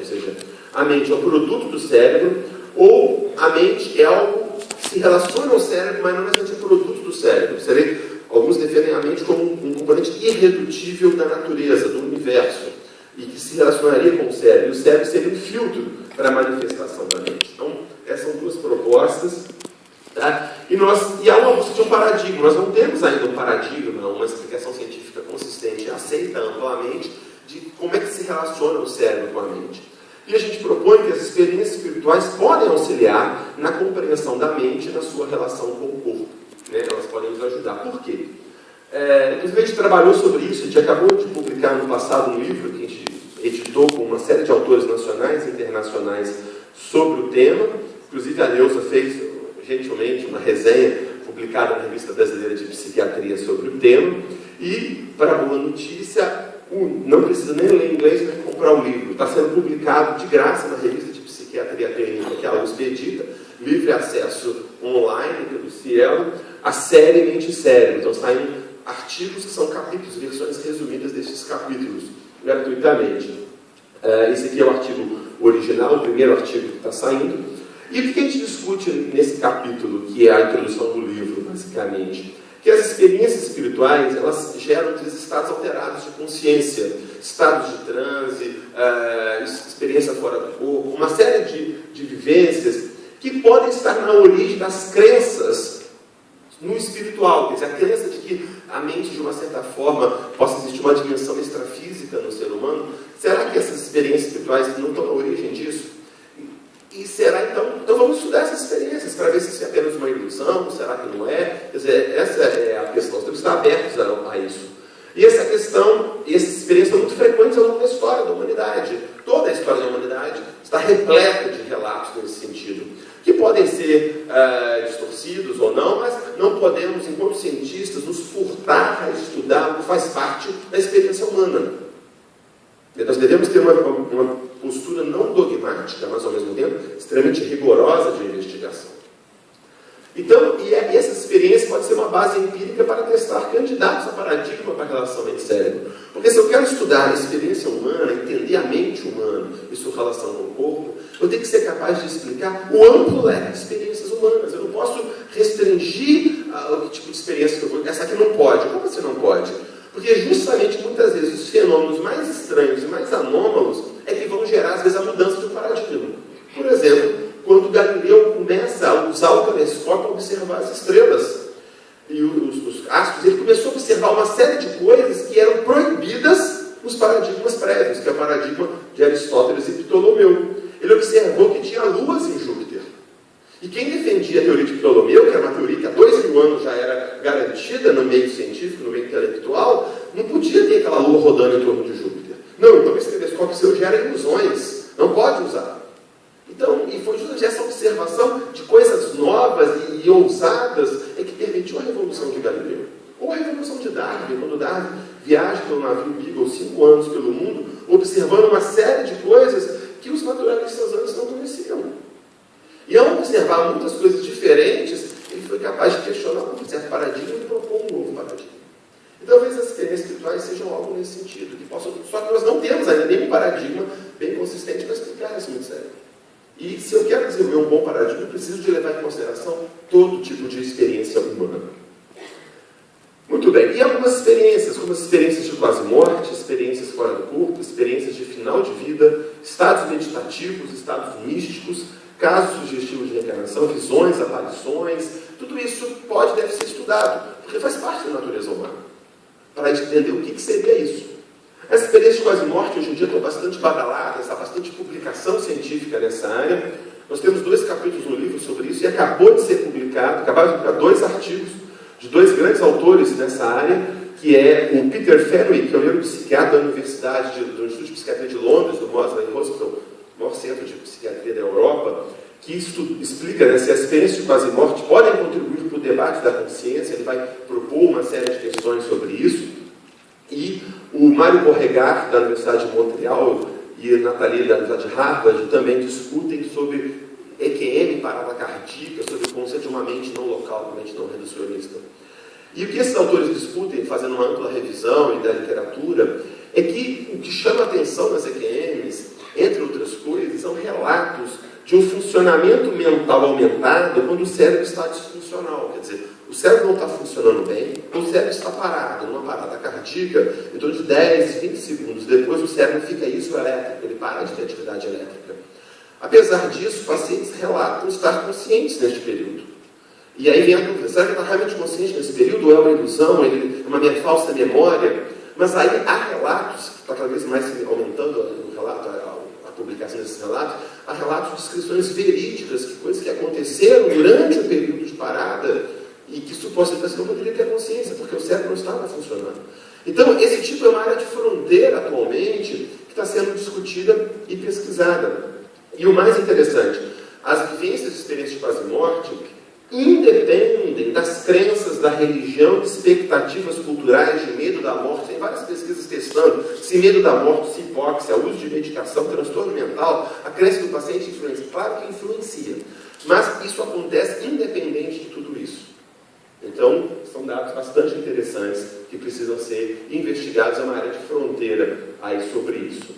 ou seja, a mente é um produto do cérebro, ou a mente é algo que se relaciona ao cérebro, mas não necessariamente um produto do cérebro. Alguns defendem a mente como um componente irredutível da natureza, do universo, e que se relacionaria com o cérebro. E o cérebro seria um filtro para a manifestação da mente. Então, essas são duas propostas. Tá? E há uma busca de um paradigma. Nós não temos ainda um paradigma, uma explicação científica consistente, aceita amplamente, de como é que se relaciona o cérebro com a mente. E a gente propõe que as experiências espirituais podem auxiliar na compreensão da mente e na sua relação com o corpo. Né? Elas podem nos ajudar. Por quê? Inclusive a gente trabalhou sobre isso, a gente acabou de publicar no passado um livro que a gente editou com uma série de autores nacionais e internacionais sobre o tema. Inclusive a Neuza fez gentilmente uma resenha publicada na Revista Brasileira de Psiquiatria sobre o tema. E, para boa notícia, não precisa nem ler inglês nem comprar o livro. Está sendo publicado de graça na Revista de Psiquiatria Clínica, que a USP edita, livre acesso online pelo Cielo, a série Mente e Cérebro. Então saem artigos que são capítulos, versões resumidas desses capítulos, gratuitamente. Esse aqui é o artigo original, o primeiro artigo que está saindo. E o que a gente discute nesse capítulo, que é a introdução do livro, basicamente? Que as experiências espirituais, elas geram estados alterados de consciência, estados de transe, experiência fora do corpo, uma série de vivências que podem estar na origem das crenças no espiritual, quer dizer, a crença de que a mente, de uma certa forma, possa existir uma dimensão extrafísica no ser humano. Será que essas experiências espirituais não estão na origem disso? E será então vamos estudar essas experiências para ver se isso é apenas uma ilusão, será que não é? Quer dizer, essa é a questão, nós temos que estar abertos a isso. E essa questão, essas experiências são muito frequentes ao longo da história da humanidade. Toda a história da humanidade está repleta de relatos nesse sentido, que podem ser distorcidos ou não, mas não podemos, enquanto cientistas, nos furtar a estudar o que faz parte da experiência humana. Nós devemos ter uma postura não dogmática, mas ao mesmo tempo extremamente rigorosa de investigação. Então, essa experiência pode ser uma base empírica para testar candidatos a paradigma para a relação mente-cérebro. Porque se eu quero estudar a experiência humana, entender a mente humana e sua relação com o corpo, eu tenho que ser capaz de explicar o amplo leque de experiências humanas. Eu não posso restringir o tipo de experiência que eu vou. Essa aqui não pode. Como você não pode? Porque justamente, muitas vezes, os fenômenos mais estranhos e mais anômalos é que vão gerar, às vezes, a mudança de um paradigma. Por exemplo, quando Galileu começa a usar o telescópio para observar as estrelas e os astros, ele começou a observar uma série de coisas que eram proibidas nos paradigmas prévios, que é o paradigma de Aristóteles e Ptolomeu. Ele observou que tinha luas em Júpiter. E quem defendia a teoria de Ptolomeu, que era uma teoria que há 2000 anos já era garantida no meio científico, no meio intelectual, não podia ter aquela lua rodando em torno de Júpiter. Não, então esse telescópio seu gera ilusões, não pode usar. Então, e foi justamente essa observação de coisas novas e ousadas é que permitiu a revolução de Galileu. Ou a revolução de Darwin, quando Darwin viaja pelo navio Beagle 5 anos pelo mundo, observando uma série de coisas que os naturalistas antes não conheciam. E ao observar muitas coisas diferentes, ele foi capaz de questionar um certo paradigma e propor um novo paradigma. E talvez as experiências espirituais sejam algo nesse sentido, só que nós não temos ainda nenhum paradigma bem consistente para explicar isso muito sério. E se eu quero desenvolver um bom paradigma, eu preciso de levar em consideração todo tipo de experiência humana. Muito bem, e algumas experiências, como as experiências de quase morte, experiências fora do corpo, experiências de final de vida, estados meditativos, estados místicos, casos sugestivos de reencarnação, visões, aparições, tudo isso pode e deve ser estudado, porque faz parte da natureza humana, para a gente entender o que seria isso. As experiências de quase morte hoje em dia estão bastante badaladas, há bastante publicação científica nessa área. Nós temos 2 capítulos no livro sobre isso e acabaram de publicar 2 artigos de 2 grandes autores nessa área, que é o Peter Fenwick, que é o neuropsiquiatra da Universidade do Instituto de Psiquiatria de Londres, do Moseley Hospital, o maior centro de psiquiatria da Europa, que explica se as experiências de quase morte podem contribuir para o debate da consciência. Ele vai propor uma série de questões sobre isso. E o Mário Borregar, da Universidade de Montreal, e a Nathalie, da Universidade de Harvard, também discutem sobre EQM, parada cardíaca, sobre o conceito de uma mente não local, uma mente não reducionista. E o que esses autores discutem, fazendo uma ampla revisão e da literatura, é que o que chama a atenção nas EQMs, entre outras funcionamento mental aumentado quando o cérebro está disfuncional. Quer dizer, o cérebro não está funcionando bem, o cérebro está parado, numa parada cardíaca, em torno de 10, 20 segundos. Depois o cérebro fica isoelétrico, ele para de ter atividade elétrica. Apesar disso, pacientes relatam estar conscientes neste período. E aí vem a dúvida, será que ele está realmente consciente nesse período? Ou é uma ilusão? É uma falsa memória? Mas aí há relatos, que está cada vez mais aumentando o relato, a publicação desses relatos, há relatos de descrições verídicas, de coisas que aconteceram durante o período de parada e que supostamente não poderia ter consciência, porque o cérebro não estava funcionando. Então, esse tipo é uma área de fronteira atualmente que está sendo discutida e pesquisada. E o mais interessante, as vivências de experiência de quase morte independem das crenças, da religião, de expectativas culturais, de medo da morte. Tem várias pesquisas testando se medo da morte, se hipóxia, uso de medicação, transtorno mental, a crença do paciente influencia. Claro que influencia, mas isso acontece independente de tudo isso. Então, são dados bastante interessantes que precisam ser investigados. É uma área de fronteira aí sobre isso.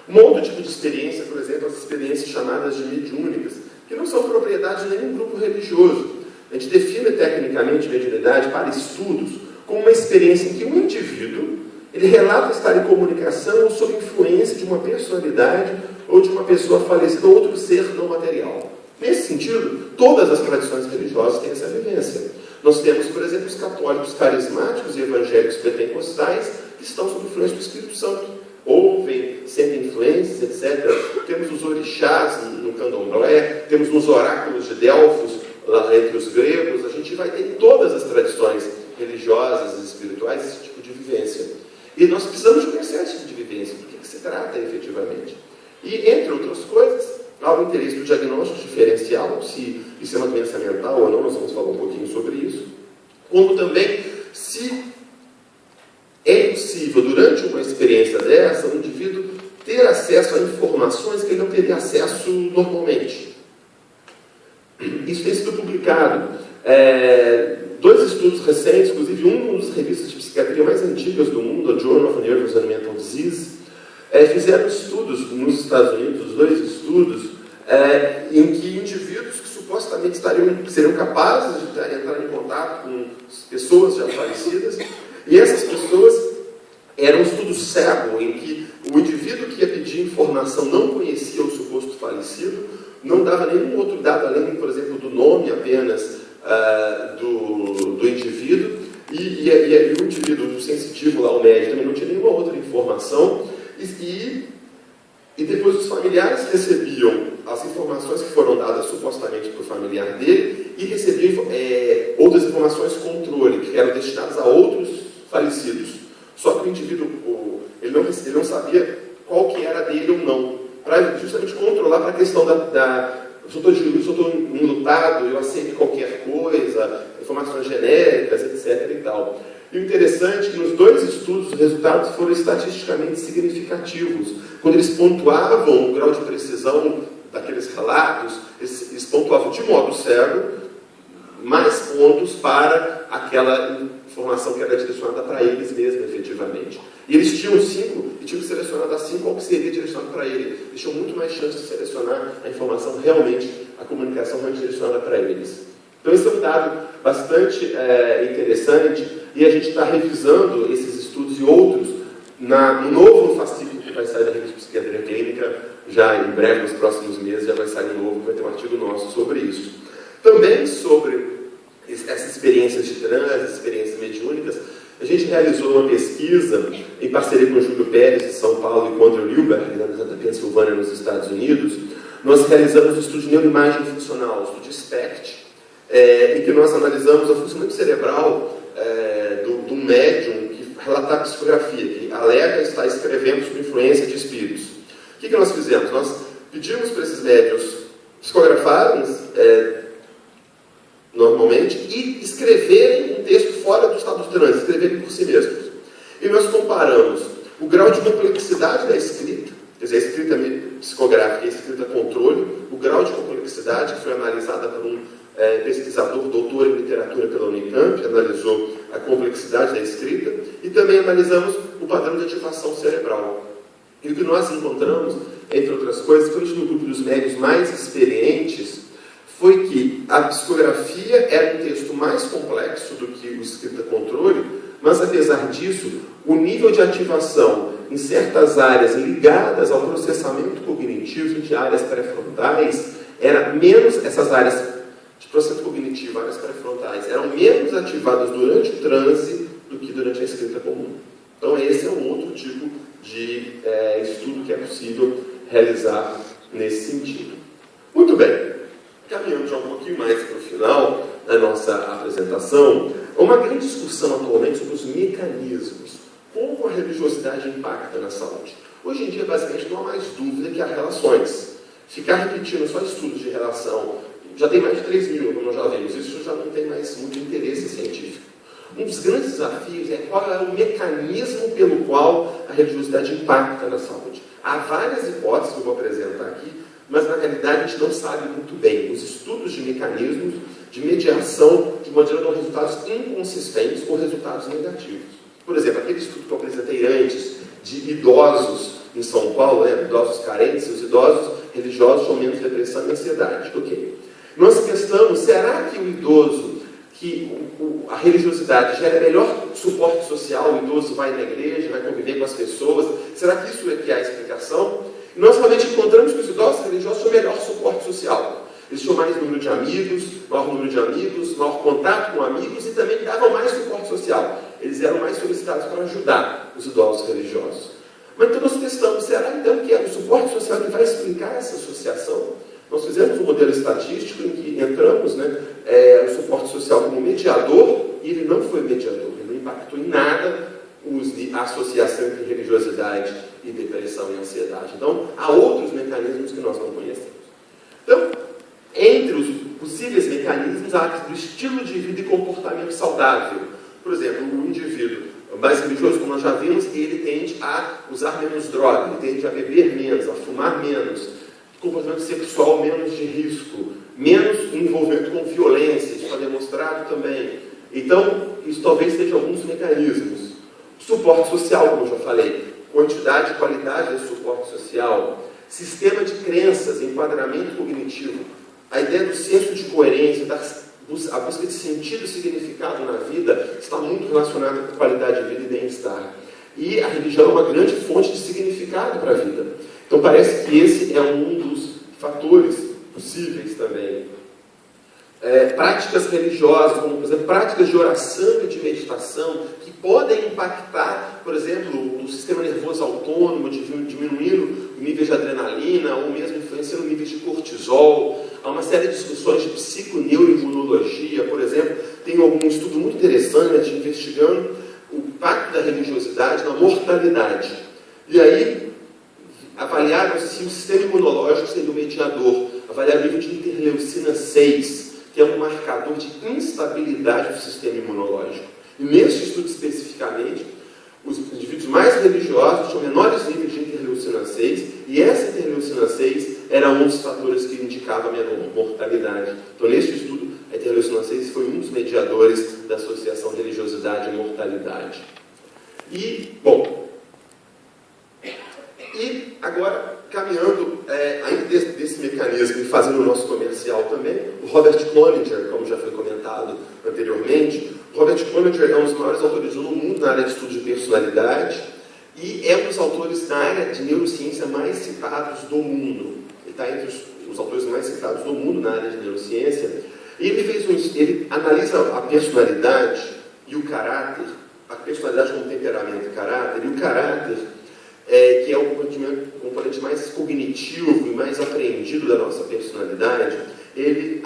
Um outro tipo de experiência, por exemplo, as experiências chamadas de mediúnicas, que não são propriedade de nenhum grupo religioso. A gente define tecnicamente mediunidade para estudos como uma experiência em que um indivíduo ele relata estar em comunicação ou sob influência de uma personalidade ou de uma pessoa falecida ou outro ser não material. Nesse sentido, todas as tradições religiosas têm essa vivência. Nós temos, por exemplo, os católicos carismáticos e evangélicos pentecostais que estão sob influência do Espírito Santo. Ouvem, sentem influências, etc. Temos os orixás no candomblé, temos nos oráculos de Delfos, lá entre os gregos. A gente vai ter em todas as tradições religiosas e espirituais esse tipo de vivência. E nós precisamos conhecer esse tipo de vivência, do que se trata efetivamente. E, entre outras coisas, há o interesse do diagnóstico diferencial, se isso é uma doença mental ou não, nós vamos falar um pouquinho sobre isso. Como também, se é possível, durante uma experiência dessa, o indivíduo ter acesso a informações que ele não teria acesso normalmente. Isso tem sido publicado. Dois estudos recentes, inclusive uma das revistas de psiquiatria mais antigas do mundo, a Journal of Nervous and Mental Disease, fizeram estudos nos Estados Unidos, dois estudos, em que indivíduos que supostamente seriam capazes de entrar em contato com pessoas já falecidas, e essas pessoas eram um estudo cego, em que o indivíduo que ia pedir informação não conhecia o suposto falecido, não dava nenhum outro dado, além, por exemplo, do nome apenas do indivíduo, e o indivíduo sensitivo lá, o médico, também não tinha nenhuma outra informação, e depois os familiares recebiam as informações que foram dadas supostamente para o familiar dele, e recebiam outras informações controle, que eram destinadas a outros falecidos. Só que o indivíduo, ele não sabia qual que era dele ou não, para justamente controlar para a questão se eu estou enlutado, eu aceito qualquer coisa, informações genéricas, etc. e tal. E o interessante é que nos dois estudos os resultados foram estatisticamente significativos. Quando eles pontuavam o grau de precisão daqueles relatos, eles pontuavam de modo cego mais pontos para aquela informação que era direcionada para eles mesmos, efetivamente. E eles tinham 5, e tinham que selecionar das 5 qual que seria direcionado para ele. Eles tinham muito mais chance de selecionar a informação realmente, a comunicação realmente direcionada para eles. Então esse é um dado bastante interessante, e a gente está revisando esses estudos e outros no novo fascículo que vai sair da revista de Psiquiatria Clínica, já em breve, nos próximos meses, já vai sair um novo, vai ter um artigo nosso sobre isso. Também sobre essas experiências de transe, experiências mediúnicas, a gente realizou uma pesquisa em parceria com o Júlio Pérez, de São Paulo, e com o Andrew Newberg, da Pensilvânia, nos Estados Unidos. Nós realizamos um estudo de neuroimagem funcional, o estudo de SPECT, em que nós analisamos o funcionamento cerebral do médium que relata a psicografia, que alega estar escrevendo sob influência de espíritos. O que nós fizemos? Nós pedimos para esses médiuns psicografarem normalmente e escreverem um texto fora do estado de transe, escreverem por si mesmos. E nós comparamos o grau de complexidade da escrita, quer dizer, a escrita psicográfica e a escrita controle, o grau de complexidade que foi analisada por um pesquisador, doutor em literatura pela Unicamp, que analisou a complexidade da escrita, e também analisamos o padrão de ativação cerebral. E o que nós encontramos, entre outras coisas, principalmente no grupo dos médios mais experientes, foi que a psicografia era um texto mais complexo do que o escrita-controle, mas, apesar disso, o nível de ativação em certas áreas ligadas ao processamento cognitivo de áreas pré-frontais era menos, essas áreas de processamento cognitivo, áreas pré-frontais, eram menos ativadas durante o transe do que durante a escrita comum. Então, esse é um outro tipo de estudo que é possível realizar nesse sentido. Muito bem, caminhando já um pouquinho mais para o final da nossa apresentação, há uma grande discussão atualmente sobre os mecanismos, como a religiosidade impacta na saúde. Hoje em dia, basicamente, não há mais dúvida que há relações. Ficar repetindo só estudos de relação, já tem mais de 3 mil, como nós já vimos, isso já não tem mais muito interesse científico. Um dos grandes desafios é qual é o mecanismo pelo qual a religiosidade impacta na saúde. Há várias hipóteses que eu vou apresentar aqui, mas na realidade a gente não sabe muito bem. Os estudos de mecanismos de mediação, de modo geral, dão resultados inconsistentes ou resultados negativos. Por exemplo, aquele estudo que eu apresentei antes de idosos em São Paulo, idosos carentes, os idosos religiosos com menos depressão e ansiedade. Ok. Nós testamos, será que o idoso, que a religiosidade gera melhor suporte social, o idoso vai na igreja, vai conviver com as pessoas, será que isso é que é a explicação? E nós realmente encontramos que os idosos religiosos tinham melhor suporte social. Eles tinham mais número de amigos, maior contato com amigos e também davam mais suporte social. Eles eram mais solicitados para ajudar os idosos religiosos. Mas então nós testamos, será então que é o suporte social que vai explicar essa associação? Nós fizemos um modelo estatístico em que entramos, o suporte social como mediador, e ele não foi mediador, ele não impactou em nada a associação entre religiosidade e depressão e ansiedade. Então, há outros mecanismos que nós não conhecemos. Então, entre os possíveis mecanismos, há o estilo de vida e comportamento saudável. Por exemplo, o indivíduo mais religioso, como nós já vimos, ele tende a usar menos droga, ele tende a beber menos, a fumar menos, comportamento sexual menos de risco, menos envolvimento com violência, isso está demonstrado também. Então, isso talvez seja alguns mecanismos. Suporte social, como eu já falei, quantidade e qualidade desse suporte social, sistema de crenças, enquadramento cognitivo, a ideia do senso de coerência, a busca de sentido e significado na vida está muito relacionada com qualidade de vida e bem-estar. E a religião é uma grande fonte de significado para a vida. Então parece que esse é um dos fatores possíveis também. Práticas religiosas, como por exemplo, práticas de oração e de meditação, que podem impactar, por exemplo, o sistema nervoso autônomo, diminuindo o nível de adrenalina, ou mesmo influenciando o nível de cortisol. Há uma série de discussões de psiconeuroimunologia, por exemplo, tem algum estudo muito interessante investigando o impacto da religiosidade na mortalidade. E aí, avaliaram se o sistema imunológico seria o mediador, avaliaram o nível de interleucina 6, que é um marcador de instabilidade do sistema imunológico. E nesse estudo especificamente, os indivíduos mais religiosos tinham menores níveis de interleucina 6, e essa interleucina 6 era um dos fatores que indicava a menor mortalidade. Então, neste estudo, a interleucina 6 foi um dos mediadores da associação religiosidade e mortalidade. E, bom, e agora, caminhando ainda desse mecanismo e fazendo o nosso comercial também, o Robert Cloninger, como já foi comentado anteriormente, Robert Cloninger é um dos maiores autores do mundo na área de estudo de personalidade e é um dos autores da área de neurociência mais citados do mundo. Ele está entre os autores mais citados do mundo na área de neurociência. E ele analisa a personalidade e o caráter, a personalidade como temperamento e caráter, e o caráter que é o componente mais cognitivo e mais aprendido da nossa personalidade. Ele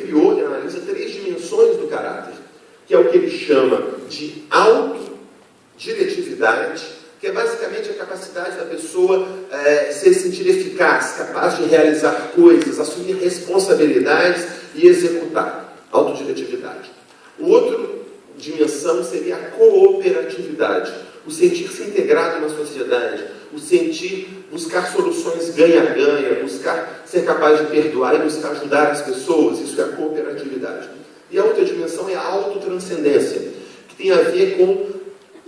criou e analisa 3 dimensões do caráter, que é o que ele chama de autodiretividade, que é basicamente a capacidade da pessoa se sentir eficaz, capaz de realizar coisas, assumir responsabilidades e executar. Autodiretividade. O outro dimensão seria a cooperatividade, o sentir-se integrado na sociedade, o buscar soluções ganha-ganha, buscar ser capaz de perdoar e buscar ajudar as pessoas, isso é a cooperatividade. E a outra dimensão é a autotranscendência, que tem a ver com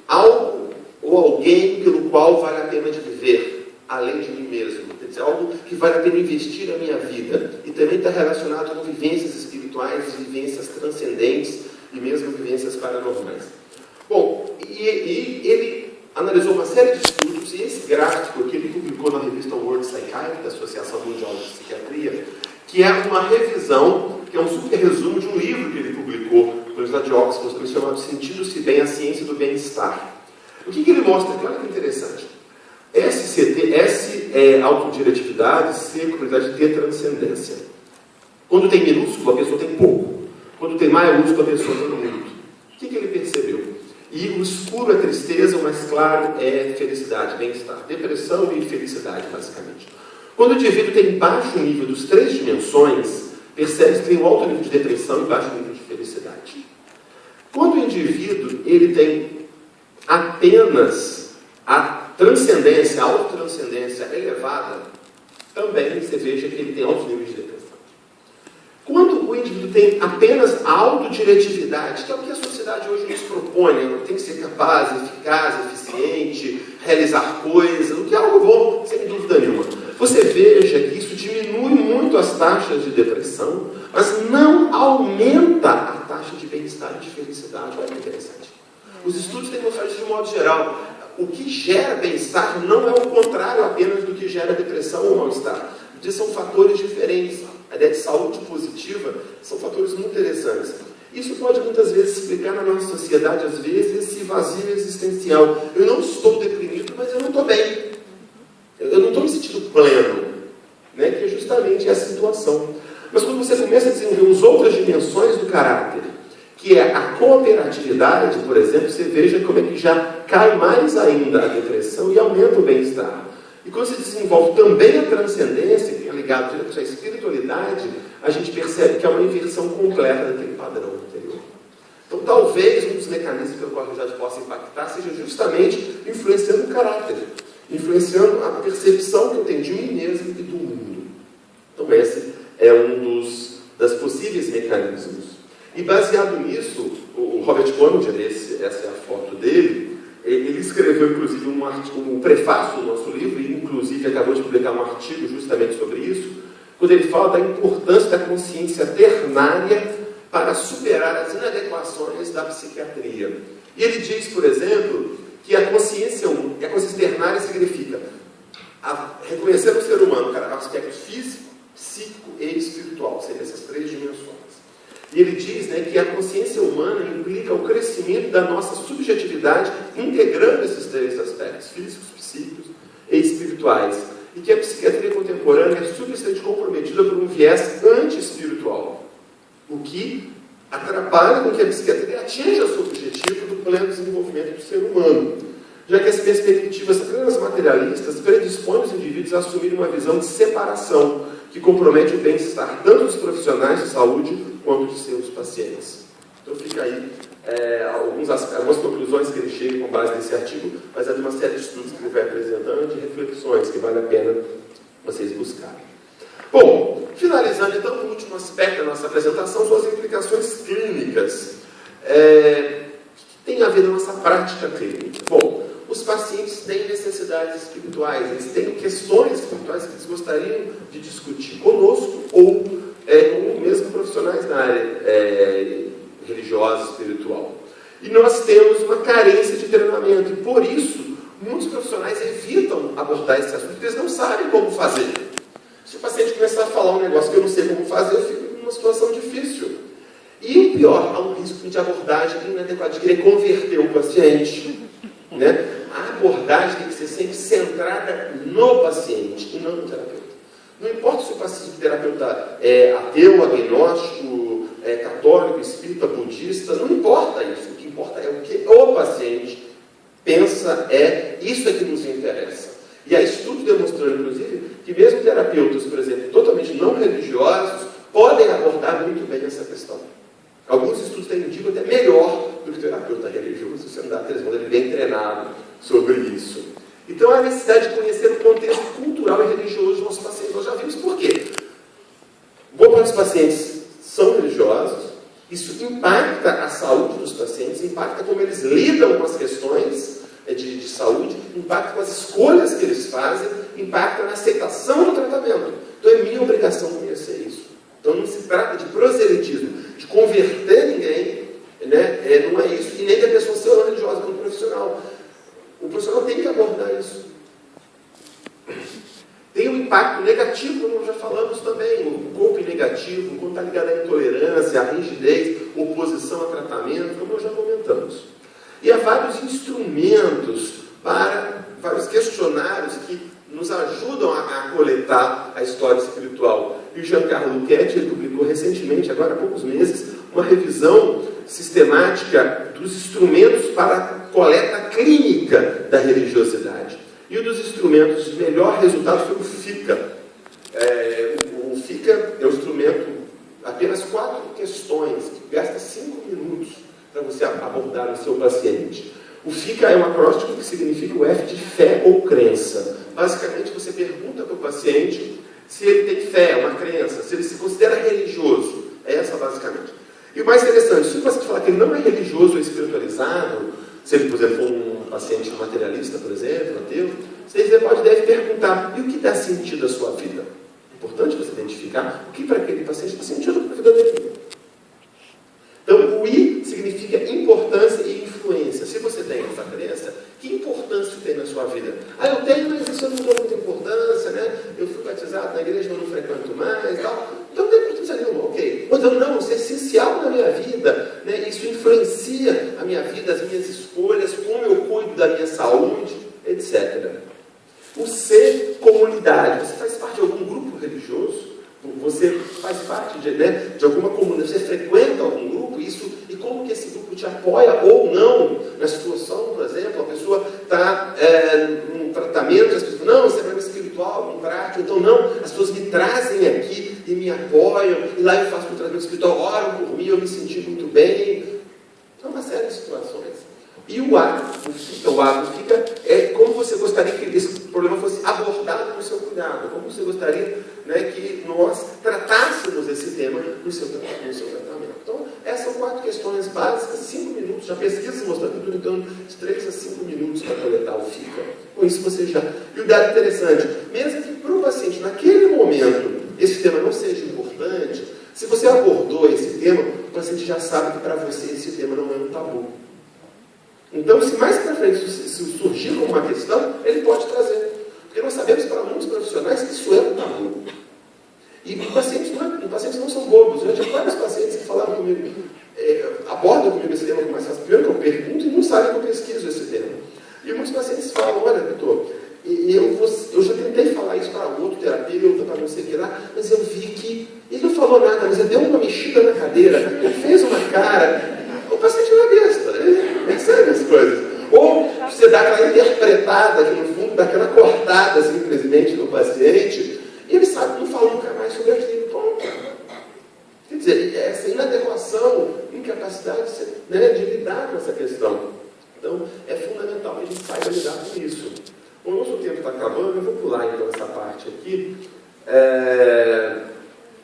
algo, ou ou alguém pelo qual vale a pena de viver, além de mim mesmo. Quer dizer, algo que vale a pena investir na minha vida. E também está relacionado com vivências espirituais, vivências transcendentes e mesmo vivências paranormais. Bom, e ele analisou uma série de estudos, e esse gráfico que ele publicou na revista World Psychiatry, da Associação Mundial de Psiquiatria, que é uma revisão, que é um super resumo de um livro que ele publicou na Universidade de Oxford, chamado Sentindo-se Bem, a Ciência do Bem-Estar. O que ele mostra aqui? Olha que interessante. S é autodiretividade, C, comunidade, T, transcendência. Quando tem minúsculo, a pessoa tem pouco. Quando tem maiúsculo, a pessoa tem muito. O que ele percebeu? E o escuro é tristeza, o mais claro é felicidade, bem-estar. Depressão e felicidade, basicamente. Quando o indivíduo tem baixo nível das 3 dimensões, percebe que tem um alto nível de depressão e baixo nível de felicidade. Quando o indivíduo ele tem apenas a transcendência, a autotranscendência elevada, também você veja que ele tem alto nível de depressão. Quando o indivíduo tem apenas a autodiretividade, que é o que a sociedade hoje nos propõe, né? Tem que ser capaz, eficaz, eficiente, realizar coisas, o que é algo bom, sem dúvida nenhuma. Você veja que isso diminui muito as taxas de depressão, mas não aumenta a taxa de bem-estar e de felicidade. Olha que interessante. Os estudos têm mostrado isso de modo geral. O que gera bem-estar não é o contrário apenas do que gera depressão ou mal-estar. São fatores diferentes. A ideia de saúde positiva são fatores muito interessantes. Isso pode muitas vezes explicar na nossa sociedade, às vezes, esse vazio existencial. Eu não estou deprimido, mas eu não estou bem. Eu não estou me sentindo pleno, né? Que é justamente essa situação. Mas quando você começa a desenvolver as outras dimensões do caráter, que é a cooperatividade, por exemplo, você veja como é que já cai mais ainda a depressão e aumenta o bem-estar. E quando se desenvolve também a transcendência, que é ligado direto à espiritualidade, a gente percebe que é uma inversão completa daquele padrão anterior. Então, talvez um dos mecanismos pelo qual a realidade possa impactar seja justamente influenciando o caráter, influenciando a percepção que eu tenho de mim mesmo e do mundo. Então, esse é um das possíveis mecanismos. E baseado nisso, o Robert Conrad, essa é a foto dele, ele escreveu, inclusive, um prefácio do nosso livro, e, inclusive, acabou de publicar um artigo justamente sobre isso, quando ele fala da importância da consciência ternária para superar as inadequações da psiquiatria. E ele diz, por exemplo, que a consciência ternária significa reconhecer o ser humano, cara, aspecto físico, psíquico e espiritual, seriam essas 3 dimensões. E ele diz, né, que a consciência humana implica o crescimento da nossa subjetividade, integrando esses 3 aspectos, físicos, psíquicos e espirituais. E que a psiquiatria contemporânea é substancialmente comprometida por um viés anti-espiritual, o que atrapalha com que a psiquiatria atinja o seu objetivo do pleno desenvolvimento do ser humano, já que as perspectivas transmaterialistas predispõem os indivíduos a assumir uma visão de separação, que compromete o bem-estar tanto dos profissionais de saúde quanto de seus pacientes. Então fica aí algumas conclusões que ele chega com base nesse artigo, mas é de uma série de estudos que ele vai apresentando, de reflexões que vale a pena vocês buscarem. Bom, finalizando então, o último aspecto da nossa apresentação são as implicações clínicas. O que tem a ver com a nossa prática clínica? Bom, os pacientes têm necessidades espirituais, eles têm questões espirituais que eles gostariam de discutir conosco ou com mesmo profissionais da área religiosa, espiritual. E nós temos uma carência de treinamento, e por isso muitos profissionais evitam abordar esse assunto, porque eles não sabem como fazer. Se o paciente começar a falar um negócio que eu não sei como fazer, eu fico numa situação difícil. E o pior, há um risco de abordagem inadequada, de querer converter o paciente, né? A abordagem tem que ser sempre centrada no paciente e não no terapeuta. Não importa se o paciente terapeuta é ateu, agnóstico, católico, espírita, budista, não importa isso. O que importa é o que o paciente pensa, isso é que nos interessa. E há estudos demonstrando, inclusive, que mesmo terapeutas, por exemplo, totalmente não religiosos, podem abordar muito bem essa questão. Alguns estudos têm dito até melhor do que o terapeuta religioso, se andar ele bem treinado sobre isso. Então há a necessidade de conhecer o contexto cultural e religioso dos nossos pacientes. Nós já vimos por quê. Boa parte dos pacientes são religiosos, isso impacta a saúde dos pacientes, impacta como eles lidam com as questões de saúde, impacta com as escolhas que eles fazem, impacta na aceitação do tratamento. Então é minha obrigação conhecer isso. Então não se trata de proselitismo, de converter ninguém, né? Não é isso, e nem da pessoa ser religiosa como profissional. O profissional tem que abordar isso. Tem um impacto negativo, como nós já falamos também, o coping negativo, quando está ligado à intolerância, à rigidez, oposição a tratamento, como nós já comentamos. E há vários instrumentos, vários questionários que nos ajudam a coletar a história espiritual. E o Giancarlo Lucchetti publicou recentemente, agora há poucos meses, uma revisão sistemática dos instrumentos para a coleta clínica da religiosidade. E um dos instrumentos de melhor resultado foi o FICA. O FICA é um instrumento, apenas 4 questões, que gasta 5 minutos para você abordar o seu paciente. O FICA é um acróstico que significa o F de fé ou crença. Basicamente, você pergunta para o paciente se ele tem fé, uma crença, se ele se considera religioso. É essa, basicamente. E o mais interessante, se o paciente falar que ele não é religioso ou espiritualizado, se ele, por exemplo, for um paciente materialista, por exemplo, ateu, você deve perguntar, e o que dá sentido à sua vida? É importante você identificar o que para aquele paciente dá sentido para a vida dele. Então, o I significa importância e influência. Se você tem essa crença, que importância tem na sua vida? Eu tenho, mas isso eu não dou muita importância, né? Eu fui batizado na igreja, mas não frequento mais e tal. Então, não tem importância nenhuma, ok. Mas não, isso é essencial na minha vida, né? Isso influencia a minha vida, as minhas escolhas, como eu cuido da minha saúde, etc. O C, comunidade. Você faz parte de algum grupo religioso? Você faz parte de alguma comunidade? Você frequenta algum grupo? E como que esse grupo te apoia ou não na situação, por exemplo, a pessoa está num tratamento, as pessoas, não, isso é problema espiritual, um prático, então não, as pessoas me trazem aqui e me apoiam, e lá eu faço um tratamento espiritual, oram por mim, eu me senti muito bem. Então, uma série de situações. E o A, o FICA é como você gostaria que esse problema fosse abordado no seu cuidado, como você gostaria, né, que nós tratássemos esse tema no seu tratamento. Então, essas são 4 questões básicas, 5 minutos, já pesquisas mostrando que em torno de 3 a 5 minutos para coletar o FICA. Com isso você já... E o dado interessante, mesmo que para o paciente, naquele momento, esse tema não seja importante, se você abordou esse tema, o paciente já sabe que para você esse tema não é um tabu. Então, se mais para frente se surgir como uma questão, ele pode trazer. Porque nós sabemos para muitos profissionais que isso é um tabu. E pacientes não são bobos. Eu já tive vários pacientes que falaram comigo, abordam comigo esse tema com mais fácil. Primeiro que eu pergunto e não sabem que eu pesquiso esse tema. E muitos pacientes falam, olha, doutor, eu já tentei falar isso para outro terapeuta, para não sei o que lá, mas eu vi que ele não falou nada, mas ele deu uma mexida na cadeira, ele fez uma cara. O paciente não é besta, ele percebe as coisas. Ou você dá aquela interpretada, que no fundo dá aquela cortada simplesmente no paciente, e ele sabe, não fala nunca mais sobre aquilo. Ponto. Quer dizer, essa inadequação, incapacidade de lidar com essa questão. Então, é fundamental que a gente saiba lidar com isso. O nosso tempo está acabando, eu vou pular então essa parte aqui.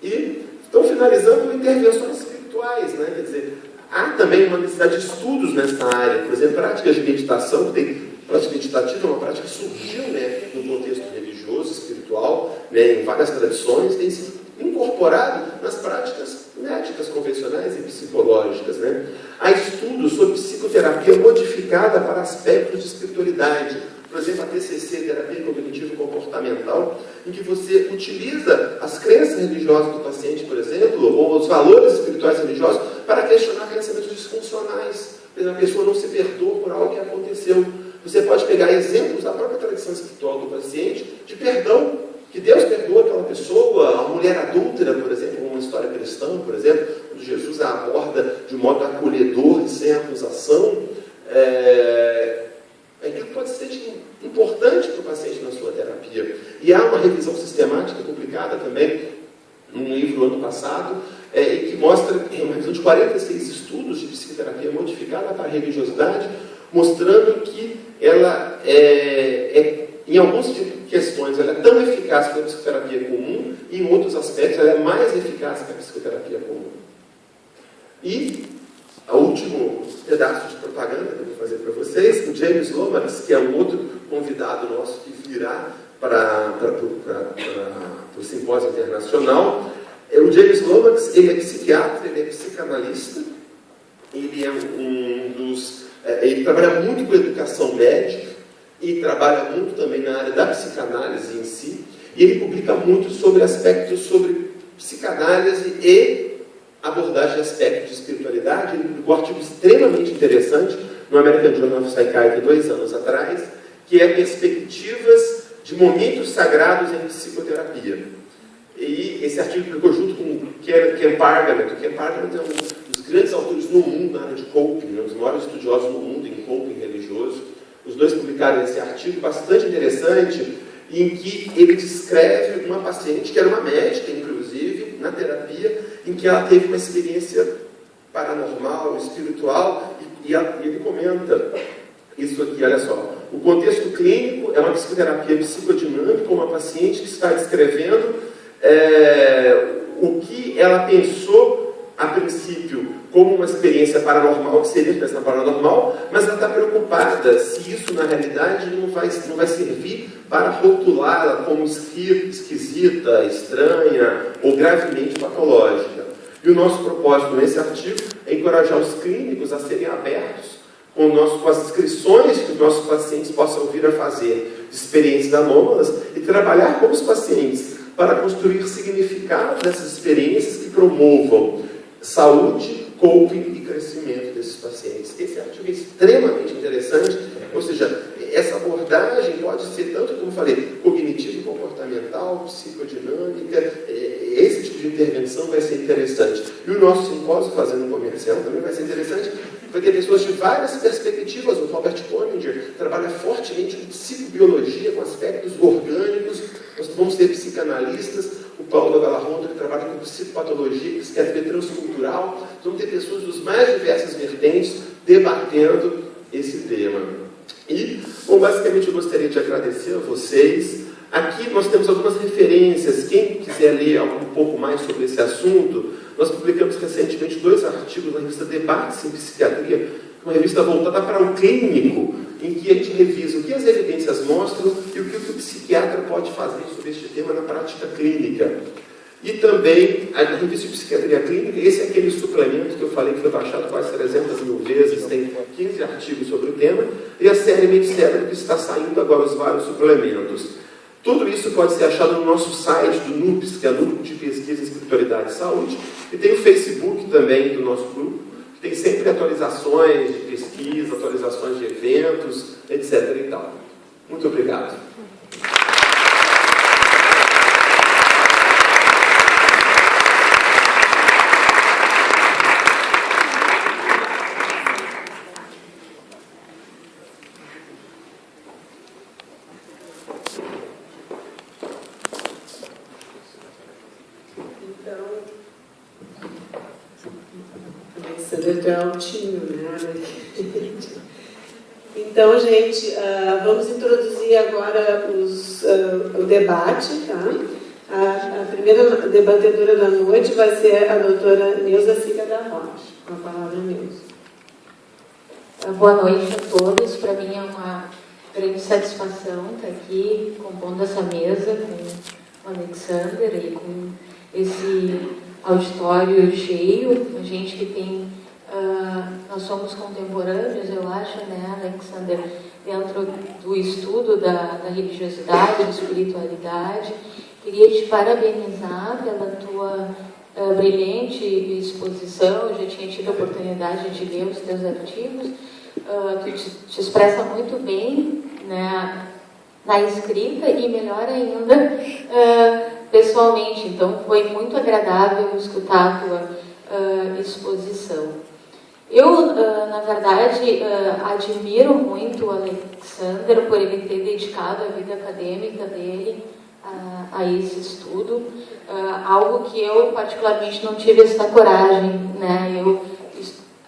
E estão finalizando intervenções espirituais, né? Quer dizer, há também uma necessidade de estudos nessa área. Por exemplo, práticas de meditação, prática meditativa é uma prática que surgiu, né, no contexto religioso, espiritual, né, em várias tradições, tem sido incorporado nas práticas médicas convencionais e psicológicas. Né? Há estudos sobre psicoterapia modificada para aspectos de espiritualidade. Por exemplo, a TCC, Terapia Cognitivo-Comportamental, em que você utiliza as crenças religiosas do paciente, por exemplo, ou os valores espirituais religiosos, para questionar pensamentos disfuncionais. Por exemplo, a pessoa não se perdoa por algo que aconteceu. Você pode pegar exemplos da própria tradição espiritual do paciente de perdão, que Deus perdoa aquela pessoa, a mulher adúltera, por exemplo, uma história cristã, por exemplo, onde Jesus a aborda de modo acolhedor e sem acusação. Aquilo pode ser importante para o paciente na sua terapia. E há uma revisão sistemática publicada também num livro ano passado, que mostra uma revisão de 46 estudos de psicoterapia modificada para a religiosidade, mostrando que ela em alguns tipos de questões, ela é tão eficaz quanto a psicoterapia comum, e em outros aspectos, ela é mais eficaz que a psicoterapia comum. E O último pedaço de propaganda que eu vou fazer para vocês, o James Lomax, que é um outro convidado nosso que virá para o simpósio internacional. O James Lomax, ele é psiquiatra, ele é psicanalista, ele é ele trabalha muito com educação médica e trabalha muito também na área da psicanálise em si, e ele publica muito sobre aspectos sobre psicanálise e abordagem de aspectos de espiritualidade. Ele publicou um artigo extremamente interessante no American Journal of Psychiatry 2 anos atrás, que é Perspectivas de Momentos Sagrados em Psicoterapia. E esse artigo publicou junto com o Ken Pargament. O Ken Pargament é um dos grandes autores no mundo na área de coping, um dos maiores estudiosos no mundo em coping religioso. Os dois publicaram esse artigo bastante interessante, em que ele descreve uma paciente que era uma médica, inclusive, na terapia, em que ela teve uma experiência paranormal, espiritual, e ele comenta isso aqui, olha só. O contexto clínico é uma psicoterapia psicodinâmica, uma paciente que está descrevendo o que ela pensou a princípio como uma experiência paranormal, que seria uma experiência paranormal, mas ela está preocupada se isso na realidade não vai servir para rotulá-la como esquisita, estranha ou gravemente patológica. E o nosso propósito nesse artigo é encorajar os clínicos a serem abertos com as descrições que os nossos pacientes possam vir a fazer de experiências anômalas e trabalhar com os pacientes para construir significado dessas experiências que promovam saúde, coping e crescimento desses pacientes. Esse artigo é extremamente interessante, ou seja, essa abordagem pode ser tanto, como falei, cognitivo, comportamental, psicodinâmica. Esse tipo de intervenção vai ser interessante. E o nosso simpósio, fazendo um comercial, também vai ser interessante. Vai ter pessoas de várias perspectivas. O Robert Koninger trabalha fortemente com psicobiologia, com aspectos orgânicos. Nós vamos ter psicanalistas, o Paulo Galarrondo, que trabalha com psicopatologia, psiquiatria transcultural. Vamos ter pessoas dos mais diversas vertentes debatendo esse tema. E, bom, basicamente eu gostaria de agradecer a vocês. Aqui nós temos algumas referências. Quem quiser ler um pouco mais sobre esse assunto, nós publicamos recentemente 2 artigos na revista Debates em Psiquiatria, uma revista voltada para o clínico, em que a gente revisa o que as evidências mostram e o que o psiquiatra pode fazer sobre este tema na prática clínica. E também, a revista de Psiquiatria Clínica, esse é aquele suplemento que eu falei que foi baixado quase 300 mil vezes, tem 15 artigos sobre o tema, e a série Medicérebro, que está saindo agora os vários suplementos. Tudo isso pode ser achado no nosso site do NUPES, que é o Núcleo de Pesquisa em Espiritualidade e Saúde, e tem o Facebook também do nosso grupo, que tem sempre atualizações de pesquisa, atualizações de eventos, etc. e tal. Muito obrigado. Então, gente, vamos introduzir agora o debate, tá? A primeira debatedora da noite vai ser a doutora Neuza Siga da Rocha. Com a palavra, Neuza. Boa noite a todos. Para mim é uma grande satisfação estar aqui compondo essa mesa com o Alexander e com esse auditório cheio, a gente que tem... nós somos contemporâneos, eu acho, né, Alexander, dentro do estudo da religiosidade, da espiritualidade. Queria te parabenizar pela tua brilhante exposição. Eu já tinha tido a oportunidade de ler os teus artigos. Tu te expressa muito bem, né, na escrita e, melhor ainda, pessoalmente. Então, foi muito agradável escutar a tua exposição. Eu, na verdade, admiro muito o Alexander por ele ter dedicado a vida acadêmica dele a esse estudo, algo que eu particularmente não tive essa coragem, né? Eu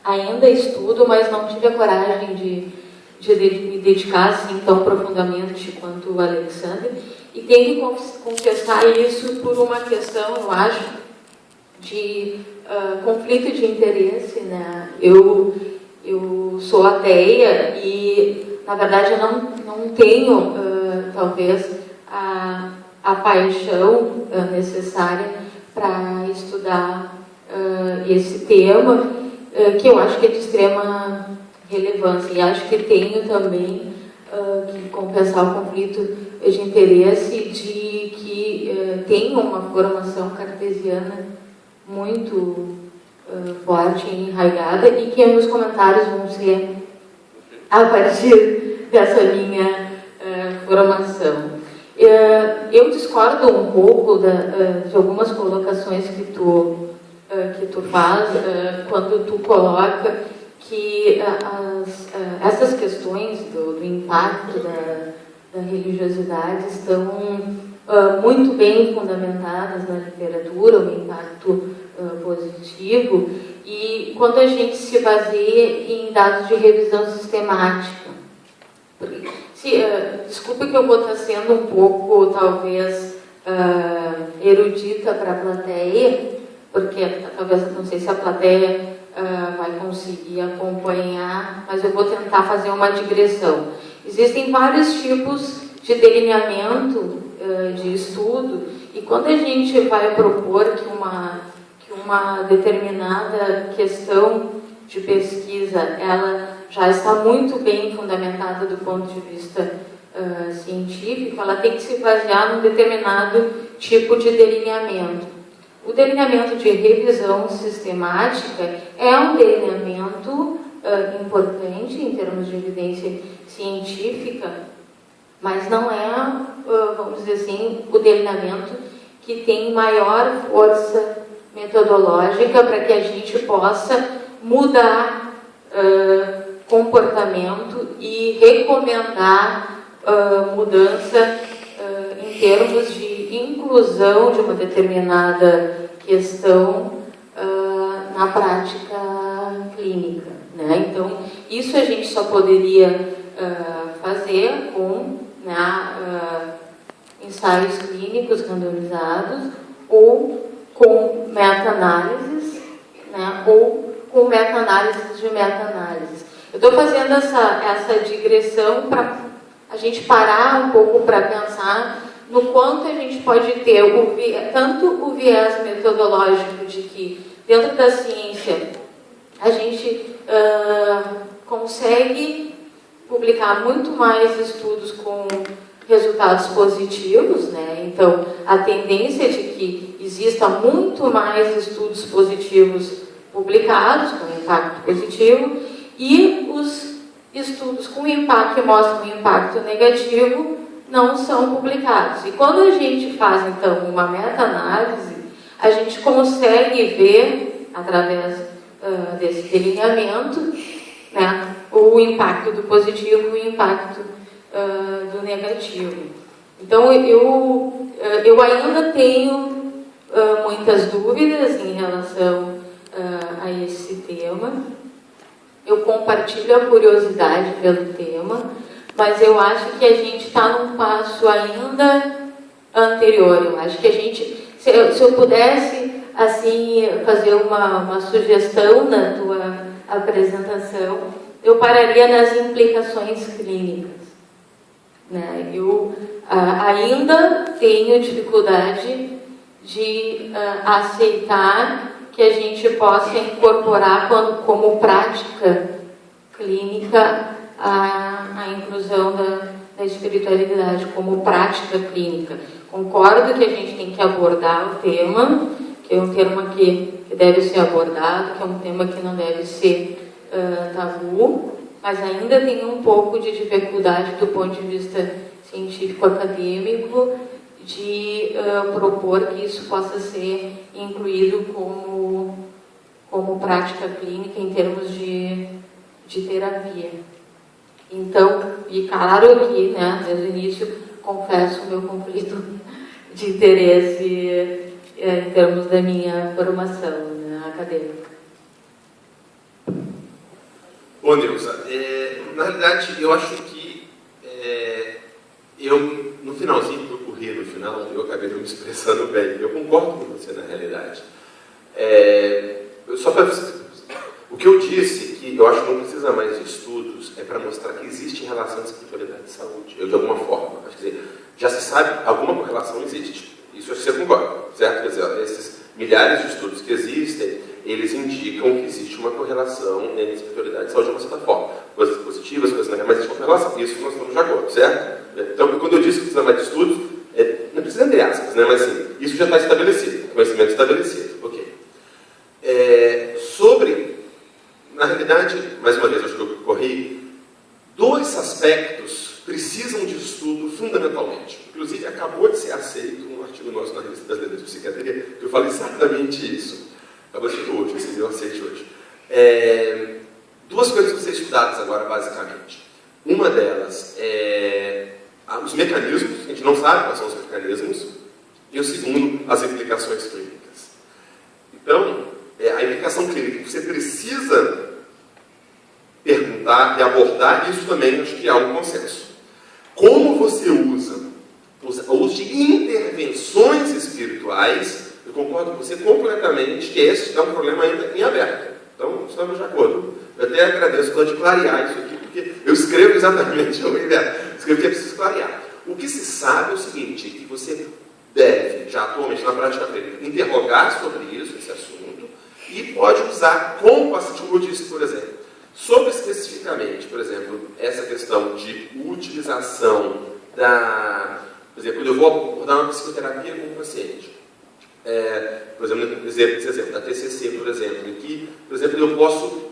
ainda estudo, mas não tive a coragem de me dedicar assim tão profundamente quanto o Alexander, e tenho que confessar isso por uma questão, eu acho, de conflito de interesse, né? Eu sou ateia e, na verdade, eu não tenho, talvez, a paixão necessária para estudar esse tema, que eu acho que é de extrema relevância. E acho que tenho também que compensar o conflito de interesse de que tenho uma formação cartesiana muito forte e enraizada, e que meus comentários vão ser a partir dessa minha formação. Eu discordo um pouco de algumas colocações que tu faz quando tu coloca que essas questões do impacto da religiosidade estão muito bem fundamentadas na literatura, o impacto positivo, e quando a gente se baseia em dados de revisão sistemática. Desculpa que eu vou estar sendo um pouco, talvez, erudita para a plateia, porque talvez, não sei se a plateia vai conseguir acompanhar, mas eu vou tentar fazer uma digressão. Existem vários tipos de delineamento de estudo, e quando a gente vai propor que uma determinada questão de pesquisa ela já está muito bem fundamentada do ponto de vista científico, ela tem que se basear num determinado tipo de delineamento. O delineamento de revisão sistemática é um delineamento importante em termos de evidência científica, mas não é, vamos dizer assim, o delineamento que tem maior força metodológica para que a gente possa mudar comportamento e recomendar mudança em termos de inclusão de uma determinada questão na prática clínica, né? Então, isso a gente só poderia fazer com ensaios clínicos randomizados ou com meta-análises, né? Ou com meta-análises de meta-análises. Eu estou fazendo essa digressão para a gente parar um pouco para pensar no quanto a gente pode ter tanto o viés metodológico de que dentro da ciência a gente consegue publicar muito mais estudos com resultados positivos, né? Então, a tendência é de que exista muito mais estudos positivos publicados com impacto positivo, e os estudos com impacto que mostram um impacto negativo não são publicados. E quando a gente faz, então, uma meta-análise, a gente consegue ver, através desse delineamento, né, o impacto do positivo e o impacto do negativo. Então, eu ainda tenho muitas dúvidas em relação a esse tema. Eu compartilho a curiosidade pelo tema, mas eu acho que a gente está num passo ainda anterior. Eu acho que a gente, se eu pudesse assim fazer uma sugestão na tua apresentação, eu pararia nas implicações clínicas, né? Eu ainda tenho dificuldade de aceitar que a gente possa incorporar como prática clínica a inclusão da espiritualidade como prática clínica. Concordo que a gente tem que abordar o tema, que é um tema que deve ser abordado, que é um tema que não deve ser tabu, mas ainda tenho um pouco de dificuldade do ponto de vista científico-acadêmico de propor que isso possa ser incluído como prática clínica em termos de terapia. Então, e claro que, né, desde o início, confesso o meu conflito de interesse em termos da minha formação, né, acadêmica. Ô, Neuza, na realidade, eu acho que eu, no finalzinho, no final, eu acabei não me expressando bem. Eu concordo com você, na realidade. O que eu disse, que eu acho que não precisa mais de estudos, é para mostrar que existe relação de espiritualidade e saúde, de alguma forma. Quer dizer, já se sabe, alguma correlação existe. Isso você concorda, certo? Quer dizer, esses milhares de estudos que existem, eles indicam que existe uma correlação entre espiritualidade e saúde de uma certa forma. Coisas positivas, coisas negativas, mas existe uma correlação. Isso nós estamos de acordo, certo? Então, quando eu disse que precisa mais de estudos, não precisa entre aspas, né? Mas assim, isso já está estabelecido, conhecimento estabelecido. Ok. Na realidade, mais uma vez, acho que eu corri, dois aspectos precisam de estudo fundamentalmente. Inclusive, acabou de ser aceito um artigo nosso na Revista Brasileira de Psiquiatria, que eu falo exatamente isso. Acabou de ser hoje, esse meu aceite hoje. Duas coisas vão ser estudadas agora, basicamente. Uma delas é os mecanismos, a gente não sabe quais são os mecanismos, e o segundo, as implicações clínicas. Então, a implicação clínica, você precisa perguntar e abordar, isso também acho que há um consenso. Como você usa o uso de intervenções espirituais, eu concordo com você completamente que esse é um problema ainda em aberto. Então, estamos de acordo. Eu até agradeço por clarear isso aqui, porque eu escrevo exatamente o inverso. Escrevo que é preciso clarear. O que se sabe é o seguinte, que você deve, já atualmente na prática clínica, interrogar sobre isso, esse assunto, e pode usar como paciente, como eu disse, por exemplo, sobre especificamente, por exemplo, essa questão de utilização por exemplo, quando eu vou abordar uma psicoterapia com um paciente, por exemplo, esse exemplo da TCC, por exemplo, em que, por exemplo, eu posso,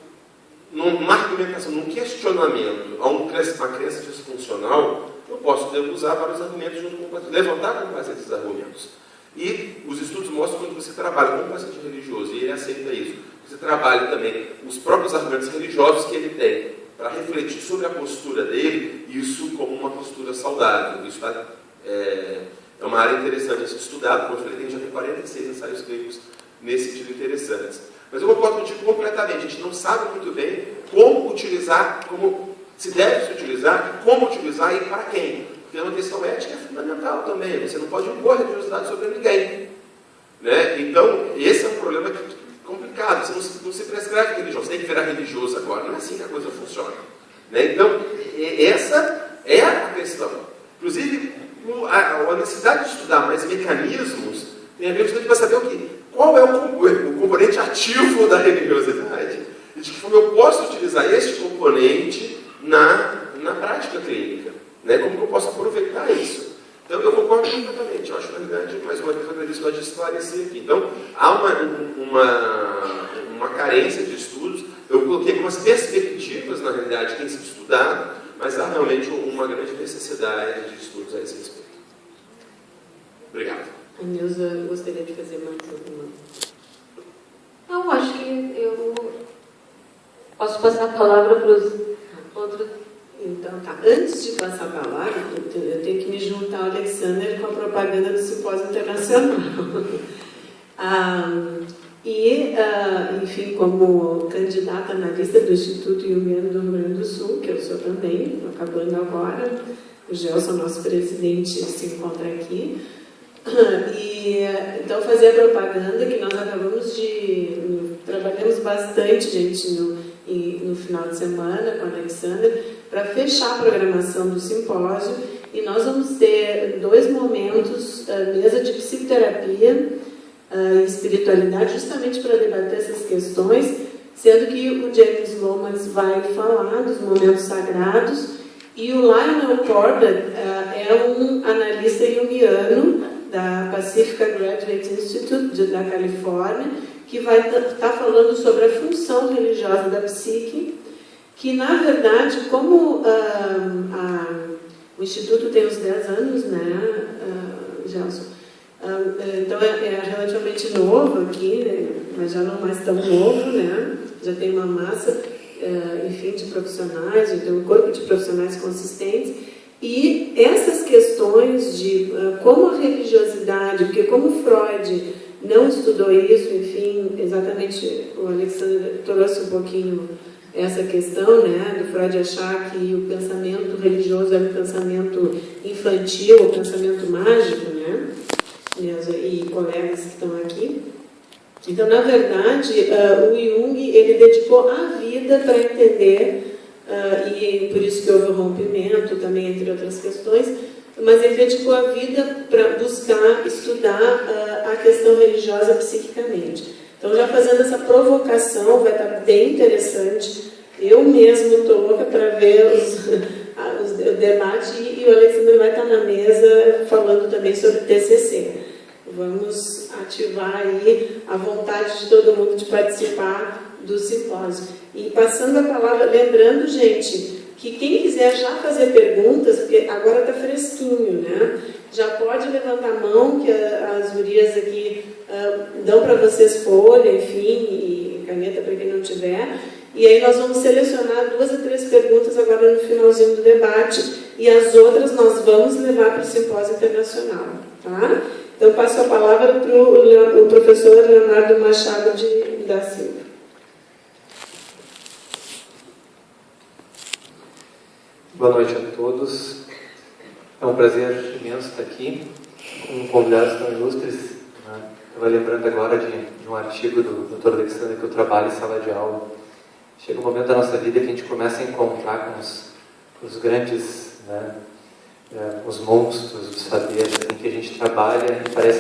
numa argumentação, num questionamento a uma crença disfuncional, eu posso usar vários argumentos junto com o paciente, levantar com o paciente esses argumentos. E os estudos mostram que quando você trabalha com um paciente religioso, e ele aceita isso, você trabalha também os próprios argumentos religiosos que ele tem, para refletir sobre a postura dele, isso como uma postura saudável. Isso é uma área interessante a ser estudada, como eu falei, tem já tem 46 ensaios clínicos nesse sentido interessantes. Mas eu concordo contigo completamente, a gente não sabe muito bem como utilizar, como se deve se utilizar, como utilizar e para quem. Porque uma questão ética é fundamental também, você não pode impor religiosidade sobre ninguém. Né? Então, esse é um problema complicado, você não se prescreve religião, você tem que virar religioso agora, não é assim que a coisa funciona. Né? Então, essa é a questão. Inclusive, a necessidade de estudar mais mecanismos tem a ver justamente para saber o quê? Qual é o componente ativo da religiosidade e de que forma eu posso utilizar este componente na prática clínica. Né? Como que eu posso aproveitar isso? Então, eu concordo completamente. Eu acho, na verdade, mais uma vez, isso pode esclarecer aqui. Então, há uma carência de estudos. Eu coloquei algumas perspectivas, na realidade, que tem sido estudado, mas há realmente uma grande necessidade de estudos a esse respeito. Obrigado. A Nilza gostaria de fazer mais alguma? Não, acho que eu posso passar a palavra para os outros. Então, tá. Antes de passar a palavra, eu tenho que me juntar ao Alexander com a propaganda do Simpósio Internacional. Enfim, como candidata na lista do Instituto Jungiano do Rio Grande do Sul, que eu sou também, acabando agora, o Gelson, nosso presidente, se encontra aqui. Então, fazer a propaganda que nós acabamos trabalhamos bastante, gente, no final de semana com a Alexander, para fechar a programação do simpósio, e nós vamos ter 2 momentos, mesa de psicoterapia e espiritualidade, justamente para debater essas questões, sendo que o James Lomax vai falar dos momentos sagrados, e o Lionel Corbett é um analista junguiano da Pacifica Graduate Institute da Califórnia, que vai estar falando sobre a função religiosa da psique, que, na verdade, como o Instituto tem uns 10 anos, né, Gelson? Então, é relativamente novo aqui, né, mas já não mais tão novo, né? Já tem uma massa, enfim, de profissionais, já tem um corpo de profissionais consistentes. E essas questões de como a religiosidade, porque como Freud não estudou isso, enfim, exatamente o Alexander trouxe um pouquinho essa questão, né, do Freud achar que o pensamento religioso é um pensamento infantil, o pensamento mágico, né, e colegas que estão aqui. Então, na verdade, o Jung ele dedicou a vida para entender, e por isso que houve o rompimento também, entre outras questões, mas ele dedicou a vida para buscar estudar a questão religiosa psiquicamente. Então, já fazendo essa provocação, vai estar bem interessante. Eu mesmo estou louca para ver o debate, e o Alexandre vai estar na mesa falando também sobre TCC. Vamos ativar aí a vontade de todo mundo de participar do simpósio. E passando a palavra, lembrando, gente, que quem quiser já fazer perguntas, porque agora está fresquinho, né? Já pode levantar a mão, que as gurias aqui dão para vocês folha, enfim, e caneta para quem não tiver. E aí nós vamos selecionar 2 a 3 perguntas agora no finalzinho do debate, e as outras nós vamos levar para o simpósio internacional, tá? Então, passo a palavra para o professor Leonardo Machado da Silva. Boa noite a todos. É um prazer imenso estar aqui com convidados tão ilustres. Estava lembrando agora de um artigo do Dr. Alexandre, que eu trabalho em sala de aula. Chega um momento da nossa vida que a gente começa a encontrar com os grandes, né, os monstros do saber, assim, que a gente trabalha e parece